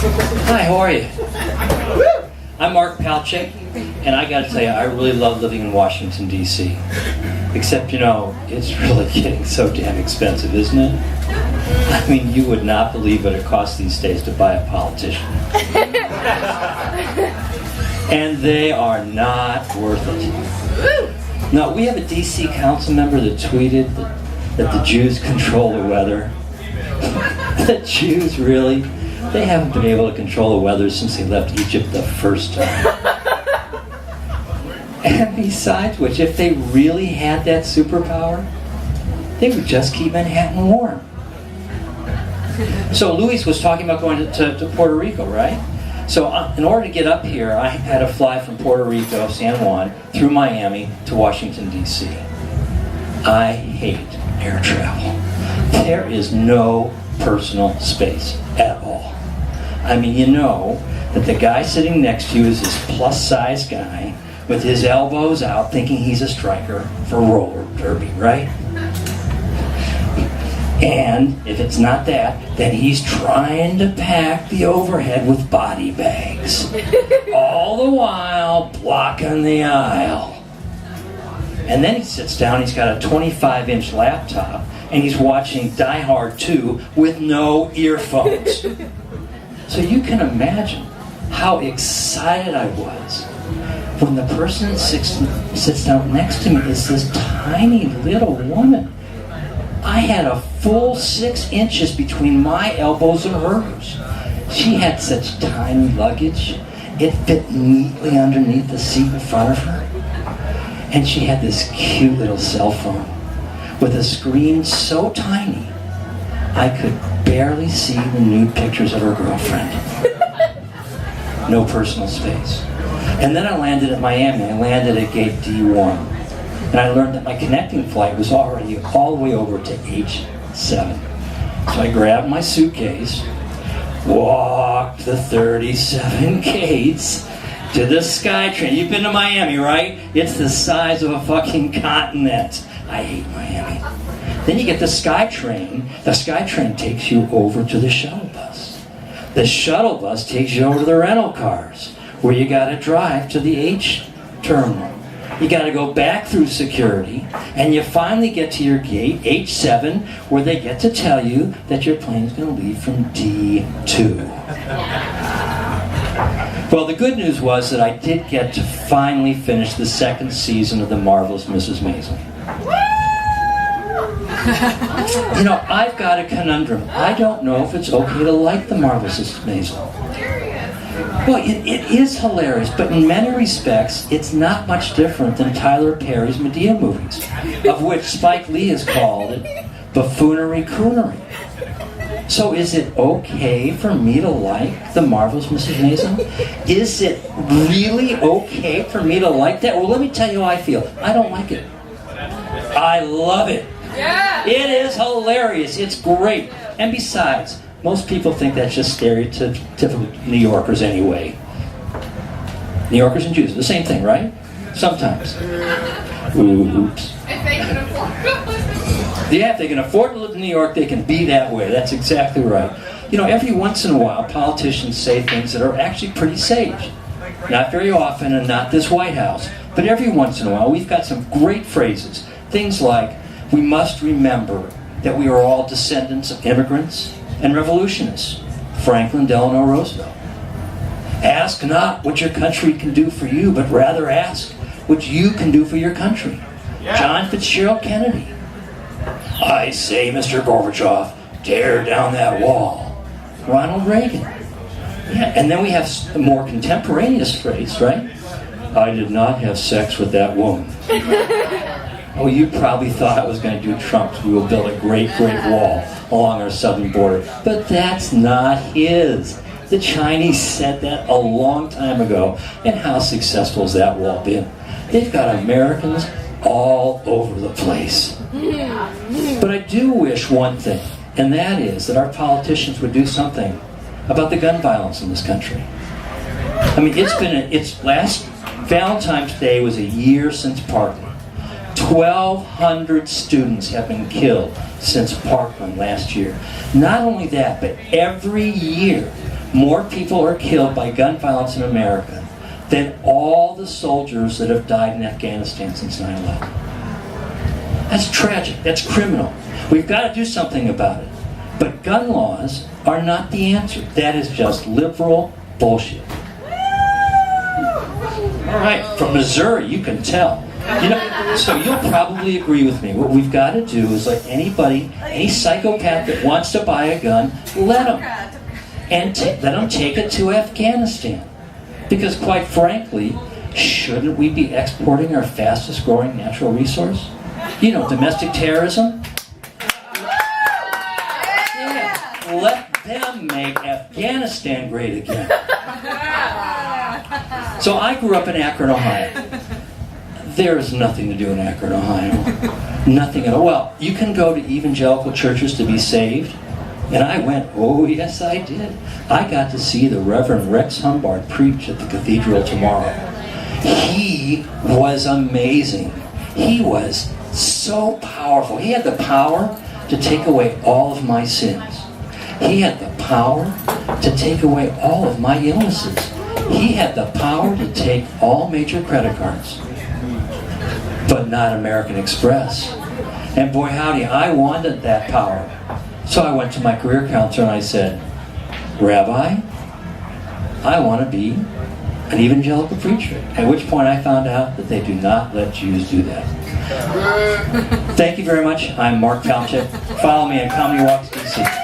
Hi, how are you? I'm Mark Palchik, and I gotta tell you, I really love living in Washington, D.C. Except, you know, it's really getting so damn expensive, isn't it? I mean, you would not believe what it costs these days to buy a politician. And they are not worth it. Now, we have a D.C. council member that tweeted that the Jews control the weather. The Jews, really? They haven't been able to control the weather since they left Egypt the first time. And besides which, if they really had that superpower, they would just keep Manhattan warm. So Luis was talking about going to Puerto Rico, right? So in order to get up here, I had to fly from Puerto Rico, San Juan, through Miami to Washington, D.C. I hate air travel. There is no personal space at all. I mean, you know that the guy sitting next to you is this plus-size guy with his elbows out thinking he's a striker for roller derby, right? And if it's not that, then he's trying to pack the overhead with body bags. All the while blocking the aisle. And then he sits down, he's got a 25-inch laptop, and he's watching Die Hard 2 with no earphones. So you can imagine how excited I was when the person that sits down next to me is this tiny little woman. I had a full 6 inches between my elbows and hers. She had such tiny luggage. It fit neatly underneath the seat in front of her. And she had this cute little cell phone with a screen so tiny I could barely see the nude pictures of her girlfriend. No personal space. And then I landed at Miami. I landed at gate D1. And I learned that my connecting flight was already all the way over to H7. So I grabbed my suitcase, walked the 37 gates to the SkyTrain. You've been to Miami, right? It's the size of a fucking continent. I hate Miami. Then you get the SkyTrain. The SkyTrain takes you over to the shuttle bus. The shuttle bus takes you over to the rental cars, where you gotta drive to the H terminal. You gotta go back through security, and you finally get to your gate, H7, where they get to tell you that your plane's gonna leave from D2. Well, the good news was that I did get to finally finish the second season of The Marvelous Mrs. Maisel. You know, I've got a conundrum. I don't know if it's okay to like The Marvelous Mrs. Maisel. Well, it is hilarious, but in many respects, it's not much different than Tyler Perry's Medea movies, of which Spike Lee has called it buffoonery coonery. So is it okay for me to like The Marvelous Mrs. Maisel? Is it really okay for me to like that? Well, let me tell you how I feel. I don't like it. I love it. Yeah. It is hilarious. It's great. And besides, most people think that's just stereotypical New Yorkers anyway. New Yorkers and Jews are the same thing, right? Sometimes. Oops. If they can afford it. Yeah, if they can afford to live in New York, they can be that way. That's exactly right. You know, every once in a while, politicians say things that are actually pretty sage. Not very often, and not this White House. But every once in a while, we've got some great phrases. Things like, we must remember that we are all descendants of immigrants and revolutionists. Franklin Delano Roosevelt. Ask not what your country can do for you, but rather ask what you can do for your country. Yeah. John Fitzgerald Kennedy. I say, Mr. Gorbachev, tear down that wall. Ronald Reagan. Yeah, and then we have a more contemporaneous phrase, right? I did not have sex with that woman. Oh, you probably thought I was going to do Trump's. We will build a great, great wall along our southern border. But that's not his. The Chinese said that a long time ago. And how successful has that wall been? They've got Americans all over the place. But I do wish one thing, and that is that our politicians would do something about the gun violence in this country. I mean, it's last Valentine's Day was a year since Parkland. 1,200 students have been killed since Parkland last year. Not only that, but every year, more people are killed by gun violence in America than all the soldiers that have died in Afghanistan since 9/11. That's tragic. That's criminal. We've got to do something about it. But gun laws are not the answer. That is just liberal bullshit. All right, from Missouri, you can tell. So you'll probably agree with me. What we've got to do is let anybody, any psychopath that wants to buy a gun, let them. And let them take it to Afghanistan. Because quite frankly, shouldn't we be exporting our fastest growing natural resource? Domestic terrorism? Yeah. Let them make Afghanistan great again. So I grew up in Akron, Ohio. There is nothing to do in Akron, Ohio. Nothing at all. Well, you can go to evangelical churches to be saved. And I went, oh yes I did. I got to see the Reverend Rex Humbard preach at the cathedral tomorrow. He was amazing. He was so powerful. He had the power to take away all of my sins. He had the power to take away all of my illnesses. He had the power to take all major credit cards, but not American Express. And boy howdy, I wanted that power. So I went to my career counselor and I said, Rabbi, I want to be an evangelical preacher. At which point I found out that they do not let Jews do that. Thank you very much. I'm Mark Falchuk. Follow me on Comedy Walks DC.